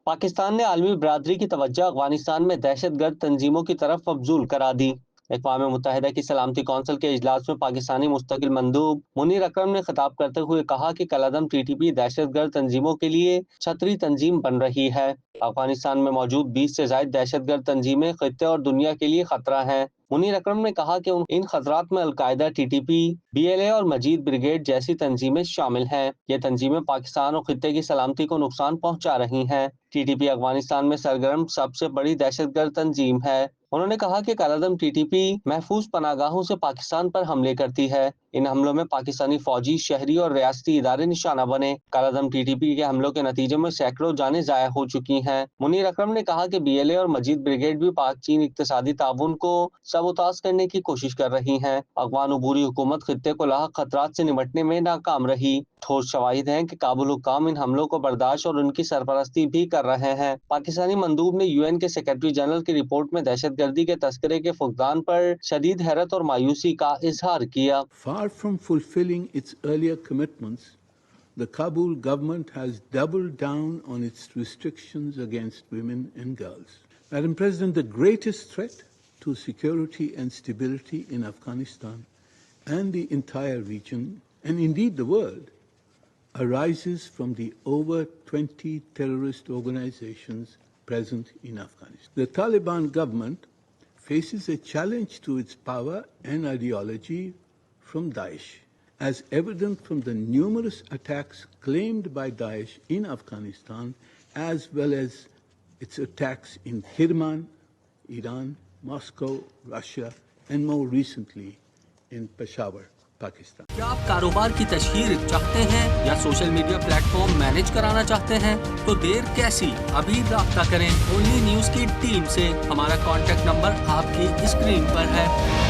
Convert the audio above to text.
پاکستان نے عالمی برادری کی توجہ افغانستان میں دہشت گرد تنظیموں کی طرف مبذول کرا دی۔ اقوام متحدہ کی سلامتی کونسل کے اجلاس میں پاکستانی مستقل مندوب منیر اکرم نے خطاب کرتے ہوئے کہا کہ کالعدم ٹی ٹی پی دہشت گرد تنظیموں کے لیے چھتری تنظیم بن رہی ہے۔ افغانستان میں موجود 20 سے زائد دہشت گرد تنظیمیں خطے اور دنیا کے لیے خطرہ ہیں۔ منیر اکرم نے کہا کہ ان خطرات میں القاعدہ، T T P, B L A اور مجید بریگیڈ جیسی تنظیمیں شامل ہیں۔ یہ تنظیمیں پاکستان اور خطے کی سلامتی کو نقصان پہنچا رہی ہیں۔ ٹی ٹی پی افغانستان میں سرگرم سب سے بڑی دہشت گرد تنظیم ہے۔ انہوں نے کہا کہ کالعدم ٹی ٹی پی محفوظ پناہ گاہوں سے پاکستان پر حملے کرتی ہے۔ ان حملوں میں پاکستانی فوجی، شہری اور ریاستی ادارے نشانہ بنے۔ کالعدم ٹی ٹی پی کے حملوں کے نتیجے میں سینکڑوں جانیں ضائع ہو چکی ہیں۔ منیر اکرم نے کہا کہ بی ایل اے اور مجید بریگیڈ بھی پاک چین اقتصادی تعاون کو سبوتاژ کرنے کی کوشش کر رہی ہیں۔ افغان عبوری حکومت خطے کو لاحق خطرات سے نمٹنے میں ناکام رہی۔ ٹھوس شواہد ہیں کہ کابل حکام ان حملوں کو برداشت اور ان کی سرپرستی بھی کر رہے ہیں۔ پاکستانی مندوب نے یو این کے سیکرٹری جنرل کی رپورٹ میں دہشت گردی کے تذکرے کے فقدان پر شدید حیرت اور مایوسی کا اظہار کیا۔ Far from fulfilling its earlier commitments, the Kabul government has doubled down on its restrictions against women and girls. Madam President, the greatest threat to security and stability in Afghanistan and the entire region, and indeed the world, arises from the over 20 terrorist organizations present in Afghanistan. The Taliban government faces a challenge to its power and ideology from Daesh, as evident from the numerous attacks claimed by Daesh in Afghanistan, as well as its attacks in Kirman, Iran, Moscow, Russia, and more recently in Peshawar, Pakistan. کیا آپ کاروبار کی تشہیر چاہتے ہیں یا social media plate form manage کرانا چاہتے ہیں تو دیر کیسی، ابھی رابطہ کریں اونلی نیوز کی ٹیم سے۔ ہمارا کانٹیکٹ نمبر آپ کی اسکرین پر ہے۔